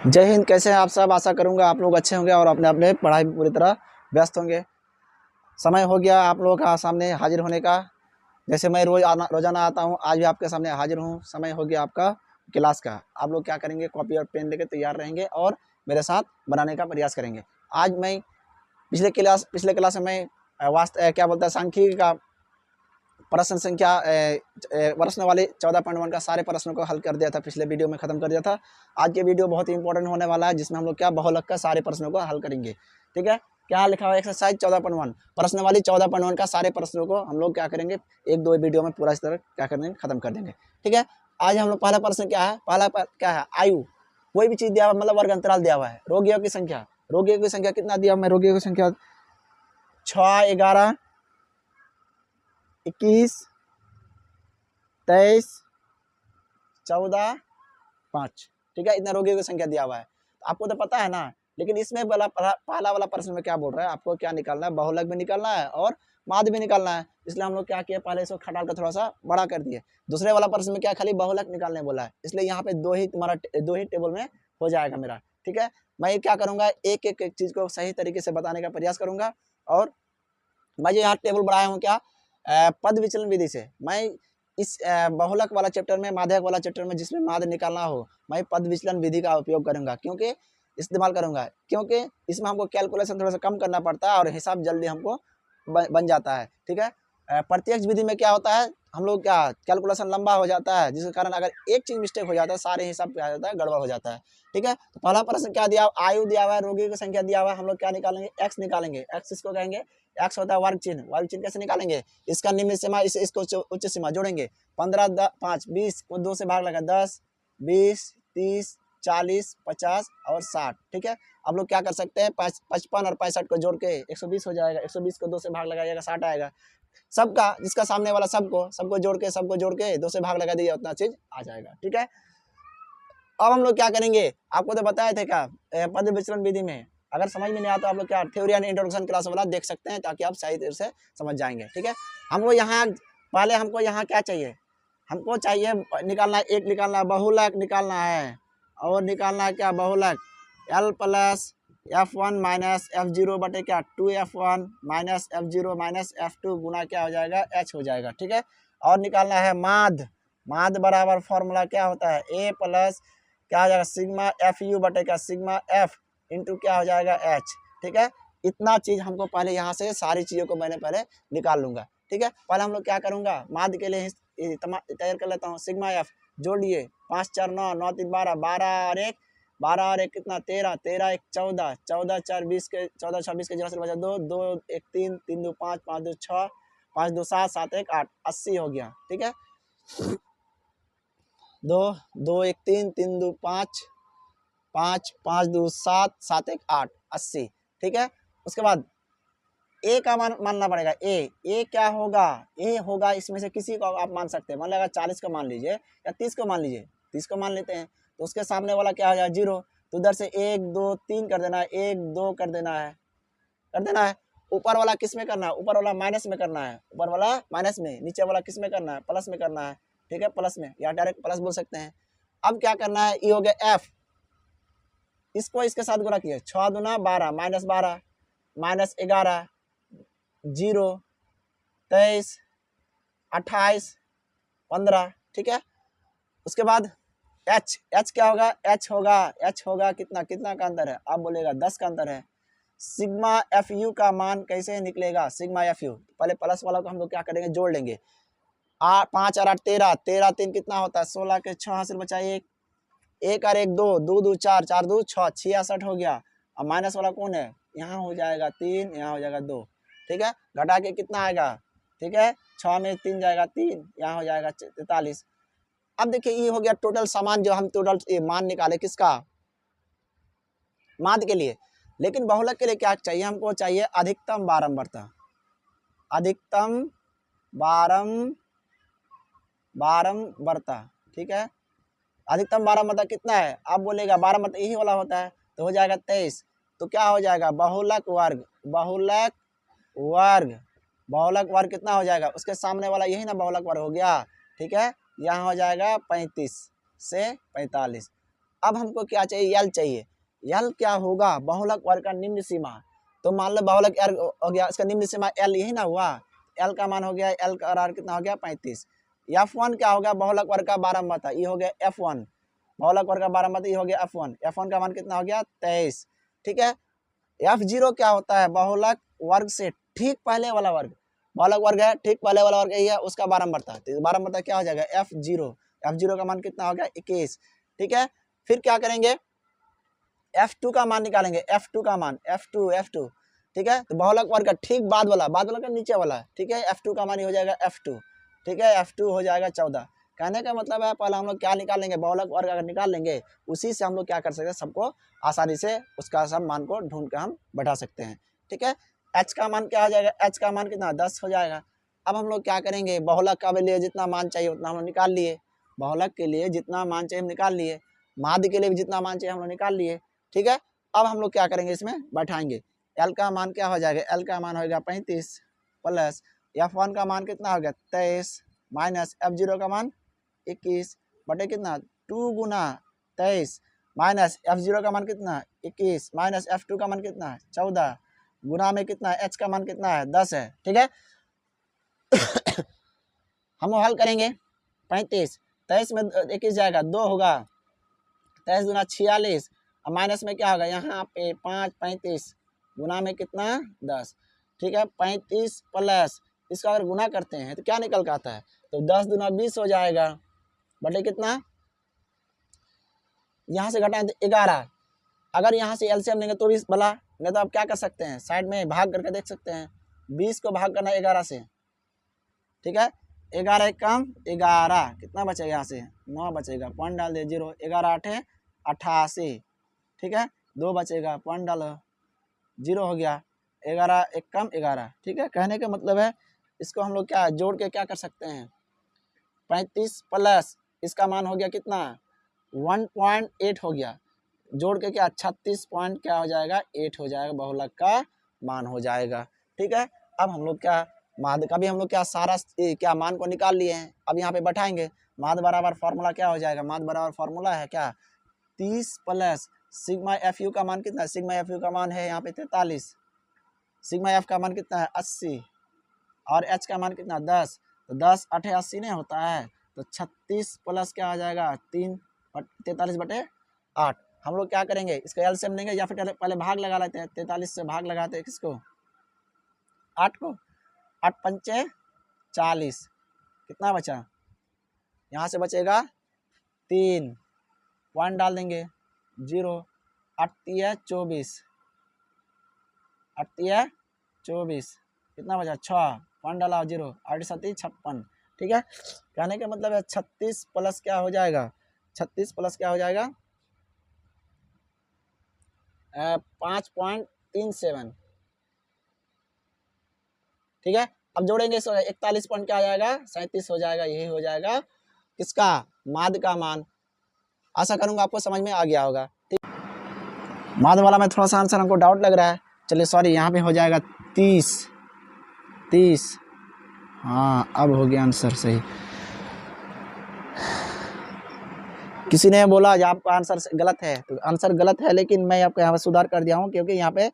जय हिंद। कैसे हैं आप सब? आशा करूंगा आप लोग अच्छे होंगे और अपने अपने पढ़ाई में पूरी तरह व्यस्त होंगे। समय हो गया आप लोगों का सामने हाजिर होने का। जैसे मैं रोजाना आता हूं, आज भी आपके सामने हाजिर हूं। समय हो गया आपका क्लास का। आप लोग क्या करेंगे? कॉपी और पेन लेके तैयार रहेंगे और मेरे साथ बनाने का प्रयास करेंगे। आज मैं पिछले क्लास में मैं क्या बोलता है सांख्यिकी का प्रश्न संख्या प्रश्न वाले 14.1 का सारे प्रश्नों को हल कर दिया था। पिछले वीडियो में खत्म कर दिया था। आज के वीडियो बहुत ही इंपॉर्टेंट होने वाला है, जिसमें हम लोग क्या बहुलक का सारे प्रश्नों को हल करेंगे। ठीक है, क्या लिखा हुआ है? एक्सरसाइज 14.1 प्रश्न वाली 14.1 का सारे प्रश्नों को हम लोग क्या करेंगे, एक दो वीडियो में पूरा इस तरह क्या करेंगे, खत्म कर देंगे। ठीक है, आज हम लोग पहला प्रश्न क्या है? क्या है? आयु। कोई भी चीज दिया हुआ, मतलब वर्ग अंतराल दिया हुआ है। रोगियों की संख्या, रोगियों की संख्या कितना दिया? मैं रोगियों की संख्या 6, 11, 21, 23, 14, 5। ठीक है, इतना रोगियों की संख्या दिया हुआ है। तो आपको तो पता है ना, लेकिन इसमें पहला वाला प्रश्न में क्या बोल रहा है? आपको क्या निकालना है? बहुलक भी निकालना है और माध्य भी निकालना है। इसलिए हम लोग क्या किए, पहले इसको खटाल कर थोड़ा सा बड़ा कर दिए। दूसरे वाला प्रश्न में क्या खाली बहुलक निकालने बोला है, इसलिए यहाँ पे दो ही टेबल में हो जाएगा मेरा। ठीक है, मैं क्या करूंगा, एक एक चीज को सही तरीके से बताने का प्रयास करूंगा। और मैं जो यहाँ टेबल बढ़ाया हूँ क्या, पद विचलन विधि से। मैं इस बहुलक वाला चैप्टर में, माध्यक वाला चैप्टर में, जिसमें माध्य निकालना हो, मैं पद विचलन विधि का उपयोग करूंगा, क्योंकि इस्तेमाल करूंगा, क्योंकि इसमें हमको कैलकुलेशन थोड़ा सा कम करना पड़ता है और हिसाब जल्दी हमको बन जाता है। ठीक है, प्रत्यक्ष विधि में क्या होता है, हम लोग क्या कैलकुलेशन लंबा हो जाता है, जिसके कारण अगर एक चीज मिस्टेक हो जाता है, सारे हिसाब क्या जाता है, गड़बड़ हो जाता है। ठीक है, तो पहला प्रश्न क्या दिया? आयु दिया हुआ है, रोगी की संख्या दिया हुआ है। हम लोग क्या निकालेंगे? एक्स निकालेंगे। एक्स इसको कहेंगे, एक्स होता है वर्ग चिन्ह। वर्ग चिन्ह कैसे निकालेंगे? इसका निम्न सीमा, इसको उच्च सीमा जोड़ेंगे। 15, 5, 20 को 2 से भाग लगा, 10, 20, 30, 40, 50 और 60। ठीक है, अब लोग क्या कर सकते हैं, 55 और 65 को जोड़ के 120 हो जाएगा। 120 को 2 से भाग लगाइएगा, 60 आएगा। सबका, जिसका सामने वाला सबको जोड़ के 2 से भाग लगा दीजिए, उतना चीज आ जाएगा। ठीक है, अब हम लोग क्या करेंगे, आपको तो बताए थे क्या पद विचलन विधि में। अगर समझ में नहीं आता तो आप लोग क्या थ्योरी एंड इंट्रोडक्शन क्लास वाला देख सकते हैं, ताकि आप सही तरह से समझ जाएंगे। ठीक है, हमको यहाँ क्या चाहिए? हमको चाहिए निकालना, एक निकालना बहुलक निकालना है। और निकालना है क्या? बहुलक L plus F1 minus F0 बटे क्या 2F1 minus F0 minus F2 गुना क्या हो जाएगा, H हो जाएगा। ठीक है, और निकालना है माध्य बराबर फॉर्मूला क्या होता है, A प्लस क्या हो जाएगा, सिग्मा FU बटे क्या सिग्मा F इंटू क्या हो जाएगा, H। ठीक है, इतना चीज हमको पहले यहाँ से सारी चीजों को मैंने पहले निकाल लूंगा। ठीक है, पहले हम लोग क्या करूंगा, माध्य के लिए तैयार कर लेता हूँ। सिग्मा F जोड़िए, 5 4 9, 9 3 12, 12 और एक कितना, 13, 13 1 14, 14 4 20 के 14 26 के 0 से बचा 2, 2 1 3, 3 2 5, 5 2 6, 5 2 7, 7 1 8, 80 हो गया। ठीक है, 2 2 1 3, 3 2 5, 5 5 2 7, 7 1 8, 80। ठीक है, उसके बाद ए का मानना पड़ेगा। ए क्या होगा? ए होगा इसमें से किसी को आप मान सकते हैं। मान लेगा 40 को मान लीजिए या 30 को मान लीजिए, 30 को मान लेते हैं, तो उसके सामने वाला क्या हो जाएगा, 0। तो उधर से 1 2 3 कर देना है, 1 2 कर देना है। ऊपर वाला किस में करना है? ऊपर वाला माइनस में करना है। ऊपर वाला माइनस में, नीचे वाला किस में करना है? प्लस में करना है। ठीक है, प्लस में, या डायरेक्ट प्लस बोल सकते हैं। अब क्या करना है, ये हो गया एफ, इसको इसके साथ गुणा किया, 6 दूना 12 माइनस 12 माइनस 11, 0, 23, 28, 15। ठीक है, उसके बाद एच क्या होगा? एच होगा कितना का अंतर है? आप बोलेगा 10 का अंतर है। सिग्मा एफ यू का मान कैसे निकलेगा? सिग्मा एफ यू, पहले प्लस वाला को हम लोग क्या करेंगे, जोड़ लेंगे। 5 और 8 13, 13 3 कितना होता है, 16 के 6 हासिल बचाइए, 1 और 1 2, 2 2 4, 4 2 6, 66 हो गया। अब माइनस वाला कौन है? यहाँ हो जाएगा 3, यहाँ हो जाएगा 2। ठीक है, घटा के कितना आएगा? ठीक है, 6 में 3 जाएगा 3, यहाँ हो जाएगा 43। अब देखिए, ये हो गया टोटल सामान, जो हम टोटल मान निकाले किसका, माध्य के लिए। लेकिन बहुलक के लिए क्या चाहिए? हमको चाहिए अधिकतम बारंबारता। अधिकतम बारंबारता। ठीक है, अधिकतम बारंबारता कितना है? आप बोलेगा बारंबारता यही वाला होता है, तो हो जाएगा 23। तो क्या हो जाएगा, बहुलक वर्ग कितना हो जाएगा? उसके सामने वाला यही ना बहुलक वर्ग हो गया। ठीक है, यहाँ हो जाएगा 35 से 45। अब हमको क्या चाहिए, यल चाहिए। यल क्या होगा, बहुलक वर्ग का निम्न सीमा। तो मान लो बहुलक वर्ग हो गया, इसका निम्न सीमा एल यही ना हुआ, एल का मान हो गया, एल का आर कितना हो गया 35। F1 क्या हो गया, बहुलक वर्ग का बारंबारता, ये हो गया F1, बहुलक वर्ग का बारंबारता, ये हो गया F1, F1 का मान कितना हो गया 23। ठीक है, F0 क्या होता है, बहुलक वर्ग से ठीक पहले वाला वर्ग, बहुलक वर्ग है ठीक पहले वाला वर्ग यही है, उसका बारंबारता, तो बारंबारता क्या हो जाएगा F0, F0 का मान कितना हो गया 21। ठीक है, फिर क्या करेंगे, F2 का मान निकालेंगे, F2 का मान, F2, ठीक है, तो बहुलक वर्ग का ठीक बाद वाला का नीचे वाला, ठीक है, F2 का मान हो जाएगा F2। ठीक है, F2 हो जाएगा 14। कहने का मतलब है पहले हम लोग क्या निकाल लेंगे, बहुलक वर्ग अगर निकाल लेंगे, उसी से हम लोग क्या कर सकते हैं, सबको आसानी से उसका सब मान को ढूंढ कर हम बैठा सकते हैं। ठीक है, H का मान क्या हो जाएगा, H का मान कितना 10 हो जाएगा। अब हम लोग क्या करेंगे, बहुलक के लिए जितना मान चाहिए उतना हम लोग निकाल लिए, बहुलक के लिए जितना मान चाहिए हम निकाल लिए, माध्य के लिए भी जितना मान चाहिए हम लोग निकाल लिए। ठीक है, अब हम लोग क्या करेंगे, इसमें बैठाएंगे, एल का मान क्या हो जाएगा, एल का मान होगा 35 प्लस F1 का मान कितना हो गया 23 माइनस F0 का मान 21 बटे कितना 2 गुना 23 माइनस F0 का मान कितना 21 माइनस F2 का मान कितना 14 गुना में कितना H का मान कितना है 10 है। ठीक है, हम हल करेंगे 35, 23 में 21 जाएगा 2 होगा, 23 गुना 46, अब माइनस में क्या होगा यहाँ पे 5 35 गुना में कितना 10। ठीक है, 35 प्लस इसका अगर गुना करते हैं तो क्या निकल के आता है, तो 10 गुना 20 हो जाएगा बटे कितना, यहाँ से घटाएं तो 11, अगर यहाँ से एलसीएम लेंगे तो 20 भला, नहीं तो आप क्या कर सकते हैं साइड में भाग करके देख सकते हैं, 20 को भाग करना 11 से। ठीक है, 11 एक कम 11 कितना बचेगा, यहाँ से 9 बचेगा, पॉइंट डाल दे 0, 11 8 88। ठीक है, 2 बचेगा, पॉइंट डालो 0 हो गया, 11 एक कम 11। ठीक है, कहने का मतलब है इसको हम लोग क्या जोड़ के क्या कर सकते हैं, 35 प्लस इसका मान हो गया कितना 1.8 हो गया, जोड़ के क्या 36 पॉइंट क्या हो जाएगा 8 हो जाएगा, बहुलक का मान हो जाएगा। ठीक है, अब हम लोग क्या माध्य का भी हम लोग क्या सारा क्या मान को निकाल लिए हैं, अब यहाँ पे बैठाएंगे, माध्य बराबर फॉर्मूला क्या हो जाएगा, माध्य बराबर फॉर्मूला है क्या 30 प्लस सिग्मा एफ यू का मान कितना, सिग्मा एफ यू का मान है यहाँ पे 43, सिग्मा एफ का मान कितना है 80 और एच का मान कितना 10, तो 10 8 80 नहीं होता है, तो 36 प्लस क्या आ जाएगा 3 43 बटे 8। हम लोग क्या करेंगे, इसका एलसीएम लेंगे या फिर पहले भाग लगा लेते हैं, 43 से भाग लगाते हैं किसको 8 को, 8 पंचे 40, कितना बचा, यहाँ से बचेगा 3, पॉइंट डाल देंगे 0, 8 24, 8 24 कितना बचा 6, पॉइंट डाला 0, 8 7 56। ठीक है, कहने का मतलब है 36 प्लस क्या हो जाएगा, 36 प्लस क्या हो जाएगा 5.37। ठीक है, अब जोड़ेंगे 41 पॉइंट क्या आ जाएगा 37 हो जाएगा, यही हो जाएगा किसका माध्य का मान। आशा करूंगा आपको समझ में आ गया होगा। ठीक, माध्य वाला में थोड़ा सा आंसर हमको डाउट लग रहा है, चलिए सॉरी, यहाँ पे हो जाएगा 30, हाँ अब हो गया आंसर सही। किसी ने बोला जो आपका आंसर गलत है, तो आंसर गलत है, लेकिन मैं आपको यहाँ पे सुधार कर दिया हूँ, क्योंकि यहाँ पे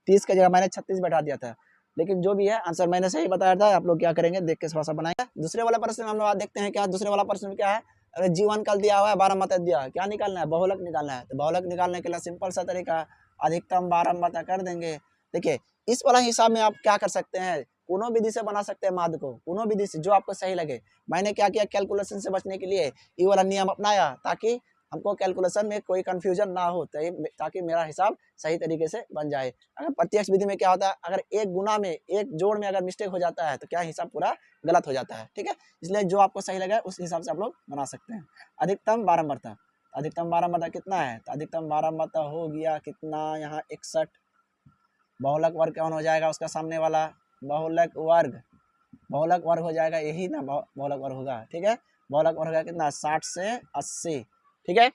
30 की जगह मैंने 36 बैठा दिया था, लेकिन जो भी है आंसर मैंने सही बताया था। आप लोग क्या करेंगे देख के थोड़ा सा बनाएंगे। दूसरे वाला प्रश्न में हम लोग देखते हैं क्या, दूसरे वाला प्रश्न में क्या है, अगर जीवन काल दिया हुआ है 12 मात्रा दिया है, क्या निकालना है बहुलक निकालना है। तो बहुलक निकालने के लिए सिंपल सा तरीका, अधिकतम 12 मात्रा कर देंगे। देखिए इस वाला हिसाब में आप क्या कर सकते हैं, कोनो विधि से बना सकते हैं माध्य को, कोनो विधि से जो आपको सही लगे। मैंने क्या किया, कैलकुलेशन से बचने के लिए ये वाला नियम अपनाया, ताकि हमको कैलकुलेशन में कोई कंफ्यूजन ना हो, ताकि मेरा हिसाब सही तरीके से बन जाए। अगर प्रत्यक्ष विधि में क्या होता है, अगर एक गुना में एक जोड़ में अगर मिस्टेक हो जाता है तो क्या हिसाब पूरा गलत हो जाता है। ठीक है, इसलिए जो आपको सही लगे उस हिसाब से आप लोग बना सकते हैं। अधिकतम बारंबारता, अधिकतम बारंबारता कितना है, तो अधिकतम बारंबारता हो गया कितना यहाँ 61। बहुलक वर्ग कौन हो जाएगा, उसका सामने वाला बहुलक वर्ग, बहुलक वर्ग हो जाएगा यही ना, बहुलक वर्ग होगा। ठीक है, बहुलक वर्ग होगा कितना 60 से 80। ठीक है,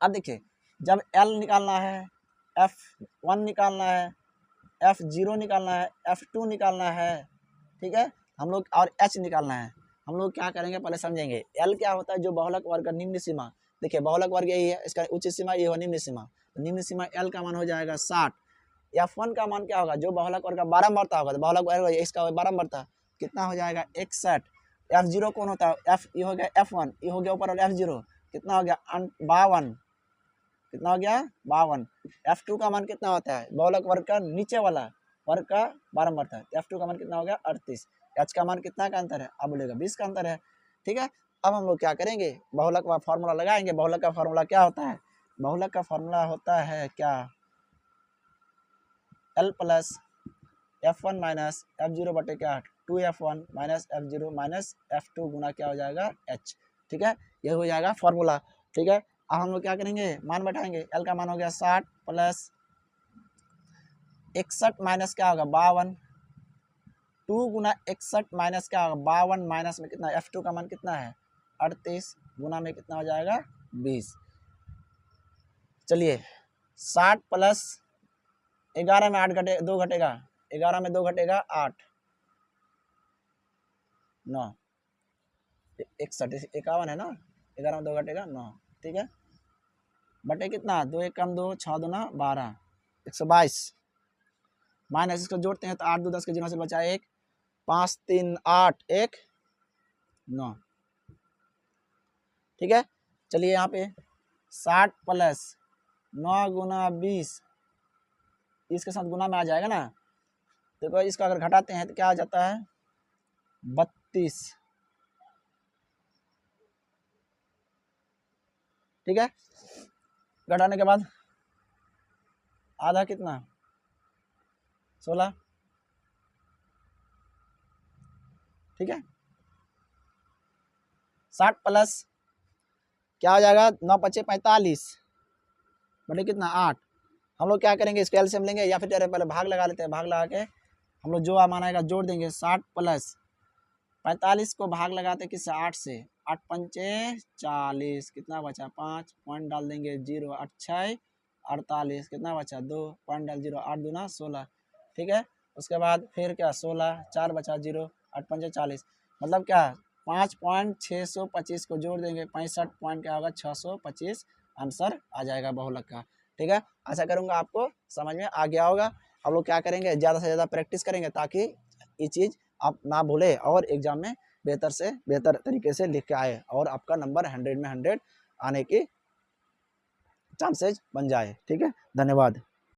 अब देखिए जब L निकालना है, F1 निकालना है, F0 निकालना है, F2 निकालना है, ठीक है हम लोग, और H निकालना है, हम लोग क्या करेंगे पहले समझेंगे। L क्या होता है, जो बहुलक वर्ग का निम्न सीमा, देखिए बहुलक वर्ग यही है, इसका उच्च सीमा ये हो निम्न सीमा, तो निम्न सीमा L का मान हो जाएगा 60। F1 का मान क्या होगा, जो बहुलक वर्ग का बारंबारता होगा, तो बहुलक वर्ग इसका बारंबारता कितना हो जाएगा 61। F0 कौन होता है, F ये हो गया F1, ये हो गया ऊपर वाला F0, कितना हो गया 52, कितना हो गया 52। F2 का मान कितना होता है, बहुलक वर्ग का नीचे वाला वर्ग का बारंबारता, F2 का मान कितना हो गया 38। H का मान कितना का अंतर है, अब बोलेगा 20 का अंतर है, ठीक है। अब हम लोग क्या करेंगे, बहुलक का फार्मूला लगाएंगे। बहुलक का फार्मूला क्या होता है, बहुलक का फार्मूला होता है क्या, L plus F1 minus F0 बटे क्या 2F1 minus F0 minus F2 गुना क्या हो जाएगा H, ठीक है, ये हो जाएगा फार्मूला, ठीक है। अब हम लोग क्या करेंगे, मान बैठाएंगे। L का मान हो गया 60 प्लस 61 माइनस क्या होगा 52, 2 गुना 61 माइनस क्या होगा 52, माइनस में कितना F2 का मान कितना है 38, गुना में कितना हो जाएगा 20। चलिए 60 प्लस 11 में 8 घटे 2 घटेगा, 11 में 2 घटेगा 8, 9, 61 51 है ना, 11 में 2 घटेगा 9, ठीक है, बटे कितना 2 1 कम 2 6 दूना 12, 122, माइनस इसको जोड़ते हैं तो 8 2 10 के 0 से बचा 1, 5 3 8 1 9, ठीक है। चलिए यहाँ पे 60 प्लस 9 गुना 20, इसके साथ गुना में आ जाएगा ना, देखो इसका अगर घटाते हैं तो क्या आ जाता है 32, ठीक है। घटाने के बाद आधा कितना 16, ठीक है। 60 प्लस क्या हो जाएगा 9 5 45 बटे कितना 8। हम लोग क्या करेंगे, इसको एलसीएम लेंगे या फिर पहले भाग लगा लेते हैं, भाग लगा के हम लोग जो मान आएगा जोड़ देंगे। 60 प्लस 45 को भाग लगाते हैं किससे 8 से, 8 पंचे 40, कितना बचा 5, पॉइंट डाल देंगे 0, 8 6 48, कितना बचा 2, पॉइंट डाल 0, 8 दूना 16, ठीक है। उसके बाद फिर क्या 16, 4 बचा 0, 8 पंचे 40, मतलब क्या 5.625 को जोड़ देंगे 65 पॉइंट क्या होगा 625, आंसर आ जाएगा बहुलक का, ठीक है। आशा करूँगा आपको समझ में आ गया होगा। हम लोग क्या करेंगे, ज़्यादा से ज़्यादा प्रैक्टिस करेंगे ताकि ये चीज़ आप ना भूले और एग्जाम में बेहतर से बेहतर तरीके से लिख के आए और आपका नंबर 100 में 100 आने की चांसेज बन जाए, ठीक है। धन्यवाद।